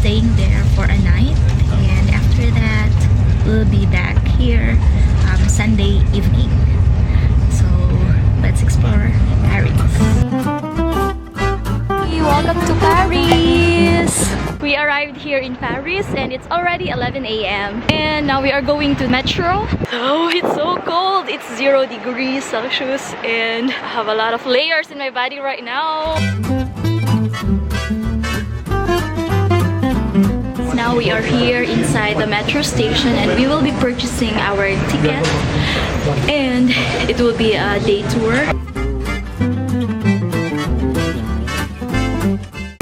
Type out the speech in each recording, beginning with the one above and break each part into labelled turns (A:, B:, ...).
A: staying there for a night, and after that we'll be back here Sunday evening. So let's explore Paris. Welcome to Paris! We arrived here in Paris and it's already 11 a.m. and now we are going to metro. Oh, it's so cold! It's 0 degrees Celsius and I have a lot of layers in my body right now. Now we are here inside the metro station and we will be purchasing our ticket and it will be a day tour.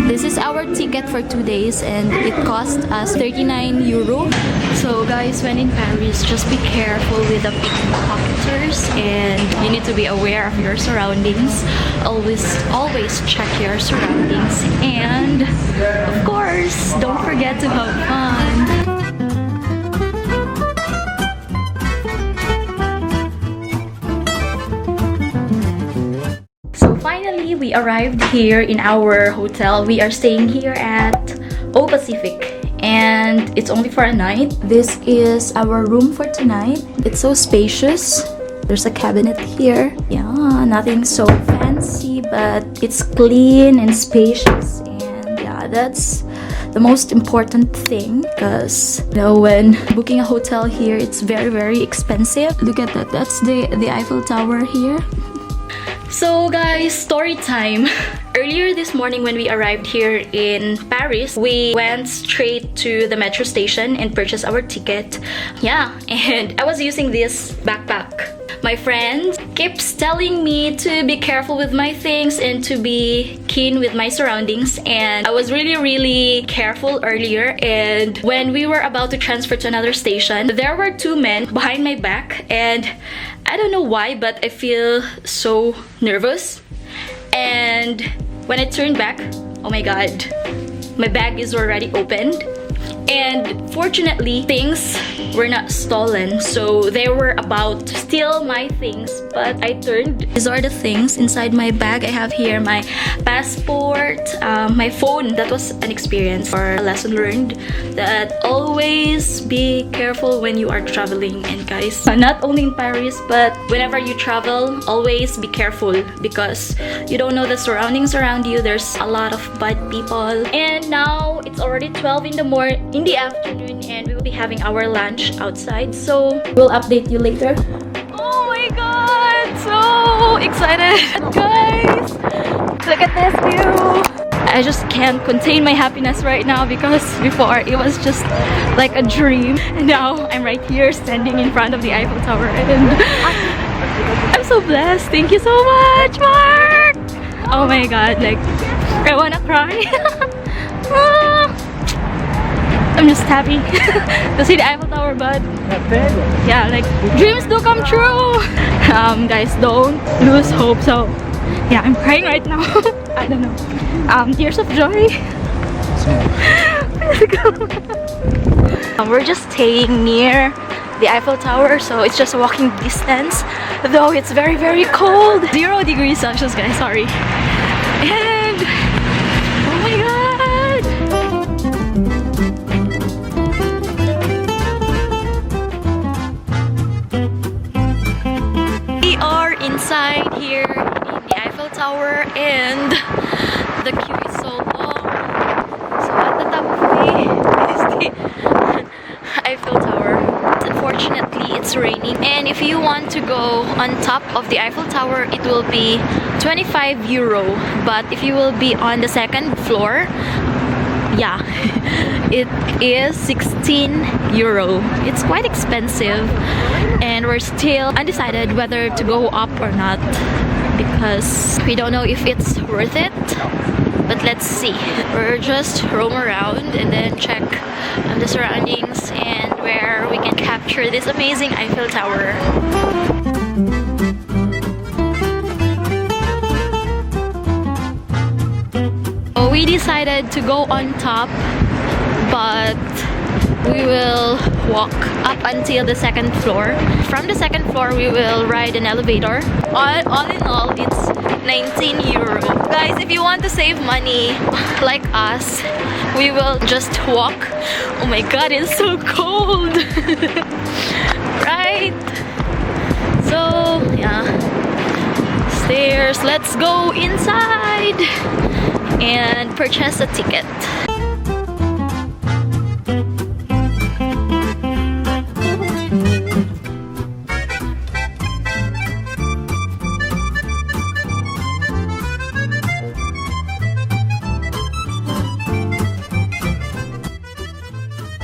A: This is our ticket for 2 days and it cost us 39 euro. So guys, when in Paris, just be careful with the pickpocketers and you need to be aware of your surroundings. Always check your surroundings and of course, don't forget to have fun. Finally, we arrived here in our hotel. We are staying here at O Pacific and it's only for a night. This is our room for tonight. It's so spacious. There's a cabinet here. Yeah, nothing so fancy, but it's clean and spacious. And yeah, that's the most important thing because you know, when booking a hotel here, it's very expensive. Look at that. That's the Eiffel Tower here. So guys, story time. Earlier this morning when we arrived here in Paris, we went straight to the metro station and purchased our ticket. Yeah, and I was using this backpack. My friend keeps telling me to be careful with my things and to be keen with my surroundings, and I was really careful earlier. And when we were about to transfer to another station, there were 2 men behind my back and I don't know why, but I feel so nervous. And when I turned back, oh my god, my bag is already opened. And fortunately, things were not stolen, so they were about to steal my things, but I turned. These are the things inside my bag. I have here my passport, my phone. That was an experience or a lesson learned that always be careful when you are traveling. And guys, not only in Paris, but whenever you travel, always be careful because you don't know the surroundings around you. There's a lot of bad people. And now it's already 12 in the afternoon and we will be having our lunch outside, so we'll update you later. Oh my god, so excited guys, look at this view. I just can't contain my happiness right now because before it was just like a dream and now I'm right here standing in front of the Eiffel Tower and I'm so blessed. Thank you so much, Mark. Oh my god, like I wanna cry. I'm just happy to see the Eiffel Tower, but yeah, like dreams do come true. Guys, don't lose hope. So yeah, I'm crying right now. I don't know. Tears of joy. Let's go. We're just staying near the Eiffel Tower, so it's just a walking distance. Though it's very cold. 0 degrees Celsius, guys. Sorry. And oh my god. Inside here in the Eiffel Tower and the queue is so long. So at the top of me is the Eiffel Tower. Unfortunately, it's raining, and if you want to go on top of the Eiffel Tower, it will be 25 euro. But if you will be on the 2nd floor, yeah, it is 16 euro. It's quite expensive and we're still undecided whether to go up or not because we don't know if it's worth it, but let's see. We're just roam around and then check the surroundings and where we can capture this amazing Eiffel Tower. We decided to go on top, but we will walk up until the 2nd floor. From the 2nd floor, we will ride an elevator. All in all, it's 19 euro. Guys, if you want to save money like us, we will just walk. Oh my god, it's so cold. Right? So, yeah. Stairs. Let's go inside and purchase a ticket.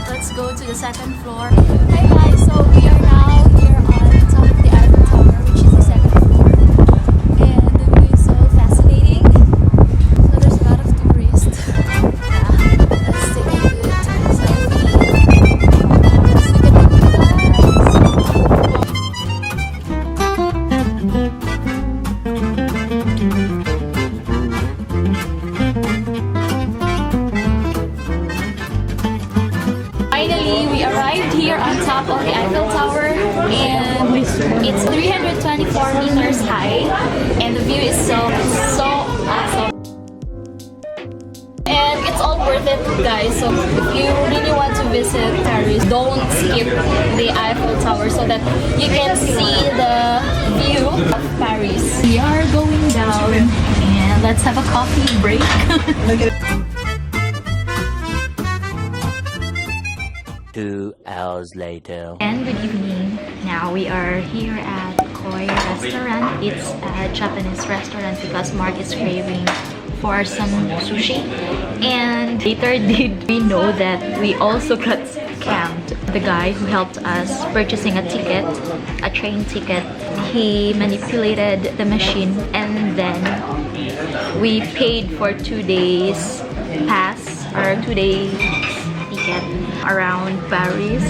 A: Let's go to the second floor. Hey guys, so we are now here on top of the Eiffel Tower, which is the second floor. And the view is so fascinating. So there's a lot of tourists. Yeah, let's take a good selfie. Let's look at the view, Finally, we arrived here on top of the Eiffel Tower, and it's 324 meters high, and the view is so awesome. And it's all worth it, guys. So if you really want to visit Paris, don't skip the Eiffel Tower so that you can see the view of Paris. We are going down, and let's have a coffee break.
B: 2 hours later.
A: And good evening. Now we are here at Koi restaurant. It's a Japanese restaurant because Mark is craving for some sushi. And later did we know that we also got scammed. The guy who helped us purchasing a ticket, a train ticket, he manipulated the machine, and then we paid for 2 days pass or 2 days ticket around Paris.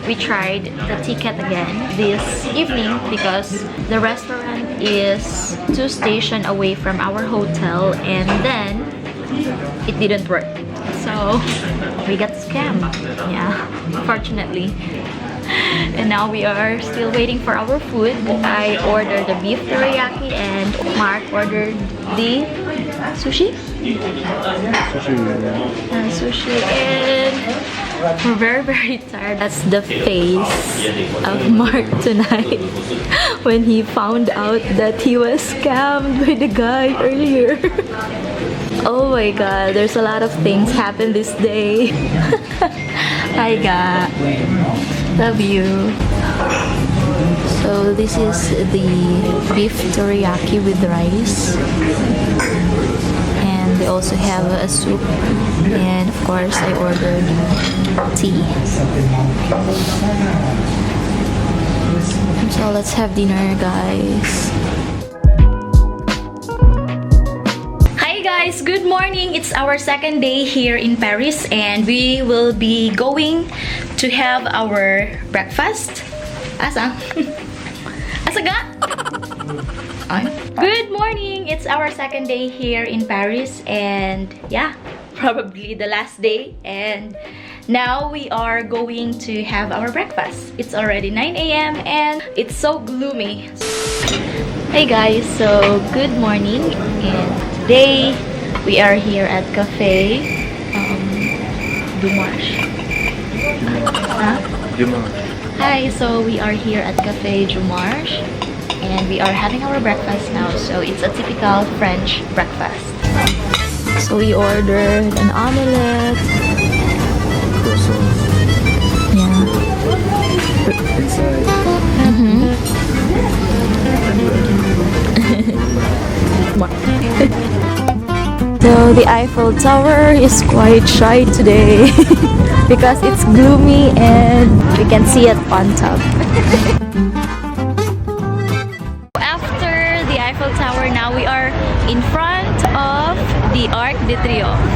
A: We tried the ticket again this evening because the restaurant is 2 stations away from our hotel, and then it didn't work. So we got scammed. Yeah, unfortunately. And now we are still waiting for our food. I ordered the beef teriyaki and Mark ordered the sushi. Sushi, and we're very tired. That's the face of Mark tonight when he found out that he was scammed by the guy earlier. Oh my god, there's a lot of things happen this day. Hi guys, love you. So this is the beef teriyaki with rice. They also have a soup, and of course I ordered tea. So let's have dinner, guys. Hi guys, good morning. It's our second day here in Paris, and we will be going to have our breakfast. Asa? Asa ga? Good morning! It's our second day here in Paris, and yeah, probably the last day, and now we are going to have our breakfast. It's already 9 a.m. and it's so gloomy. Hey guys, so good morning, and today we are here at Cafe Dumarche. Huh?
B: Dumarche.
A: Hi, so we are here at Cafe Dumarche, and we are having our breakfast now. So it's a typical French breakfast. So we ordered an omelette.
B: Croissant.
A: Yeah.
B: Inside.
A: So the Eiffel Tower is quite shy today because it's gloomy and we can see it on top. After the Eiffel Tower, now we are in front of the Arc de Triomphe.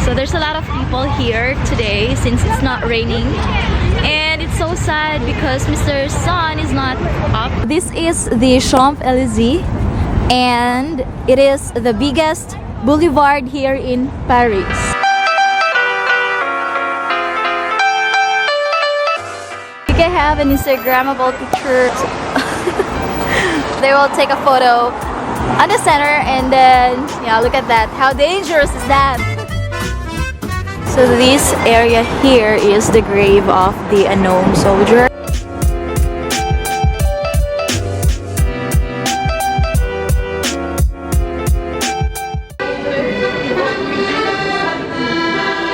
A: So there's a lot of people here today since it's not raining, and it's so sad because Mr. Sun is not up. This is the Champs-Élysées, and it is the biggest boulevard here in Paris. You can have an Instagrammable picture. they will take a photo on the center, and then yeah, look at that. How dangerous is that? So this area here is the grave of the unknown soldier.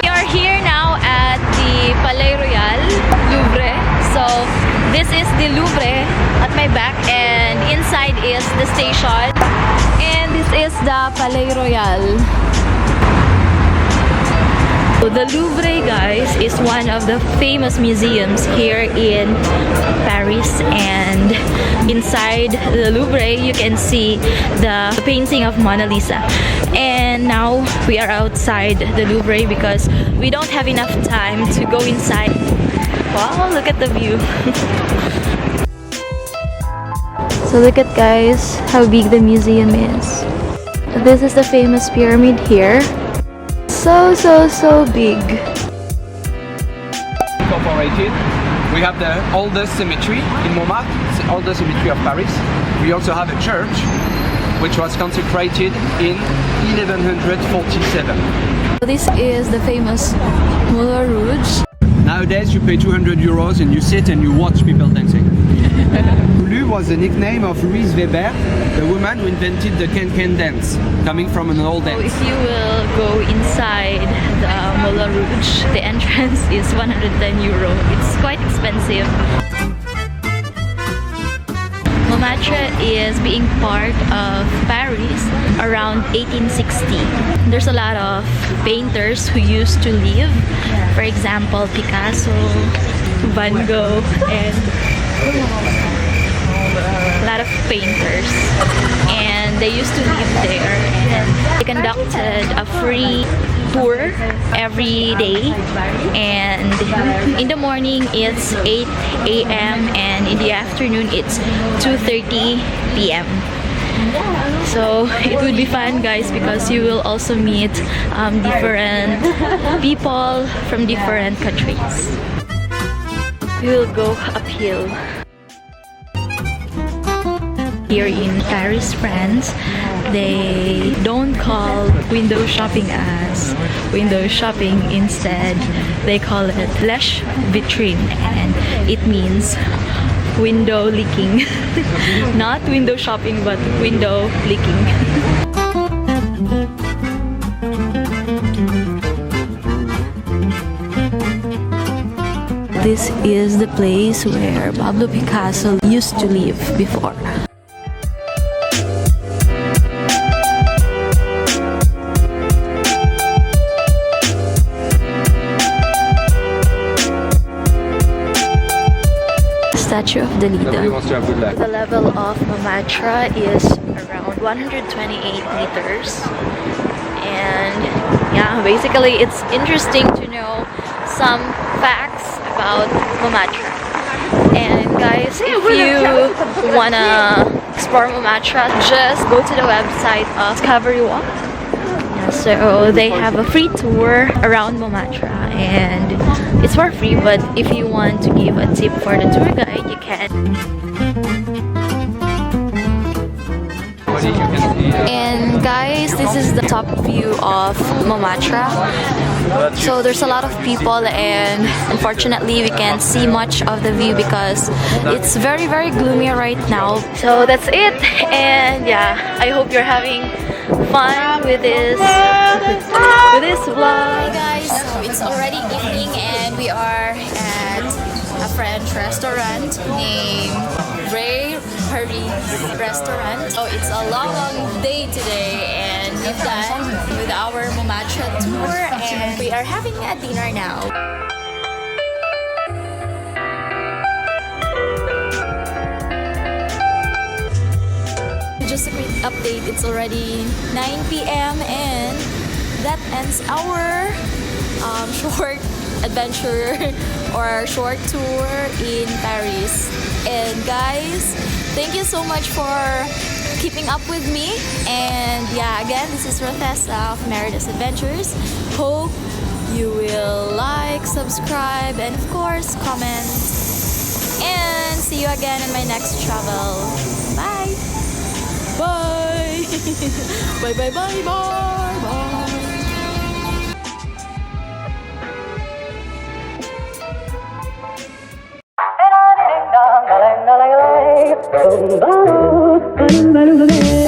A: We are here now at the Palais Royal, Louvre. So this is the Louvre at my back, and inside is the station. And this is the Palais Royal. So the Louvre, guys, is one of the famous museums here in Paris, and inside the Louvre you can see the painting of Mona Lisa. And now we are outside the Louvre because we don't have enough time to go inside. Wow, look at the view. So look at, guys, how big the museum is. This is the famous pyramid here. So big.
C: Incorporated. We have the oldest cemetery in Montmartre, it's the oldest cemetery of Paris. We also have a church which was consecrated in 1147.
A: This is the famous Moulin Rouge.
C: Nowadays you pay 200 euros and you sit and you watch people dancing. Moulin was the nickname of Louise Weber, the woman who invented the can-can dance, coming from an old
A: So
C: dance.
A: if you will go inside the Moulin Rouge, the entrance is 110 euro. It's quite expensive. Montmartre is being part of Paris around 1860. There's a lot of painters who used to live. For example, Picasso, Van Gogh, and a lot of painters. And they used to live there. And they conducted a free tour every day, and in the morning it's 8 a.m. and in the afternoon it's 2:30 p.m. So it would be fun, guys, because you will also meet different people from different countries. We will go uphill. Here in Paris, France, they don't call window shopping as window shopping. Instead, they call it lèche vitrine, and it means window licking. Not window shopping, but window licking. This is the place where Pablo Picasso used to live before. Statue of Dalida. The level of Montmartre is around 128 meters, and yeah, basically it's interesting to know some facts about Montmartre. And guys, if you wanna explore Montmartre, just go to the website of Discovery Walk. So they have a free tour around Montmartre, and it's for free, but if you want to give a tip for the tour guide, you can. And guys, this is the top view of Montmartre. So there's a lot of people, and unfortunately we can't see much of the view because it's very gloomy right now. So that's it, and yeah, I hope you're having fun with this vlog. Hey guys, so it's already evening and we are at a French restaurant named Ray Paris Restaurant. So it's a long day today, and we've done with our Montmartre tour, and we are having a dinner now. Just a quick update, it's already 9 p.m. and that ends our short adventure or short tour in Paris. And guys, thank you so much for keeping up with me. And yeah, again, this is Rothessa of Merida's Adventures. Hope you will like, subscribe, and of course comment. And see you again in my next travel. Bye! Bye. Bye bye bye bye bye.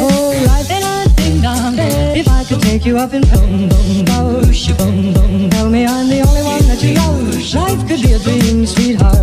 D: Oh, life ain't a ding dong. If I could take you up in boom boom boom, boom boom, tell me I'm the only one that you know. Life could be a dream, sweetheart.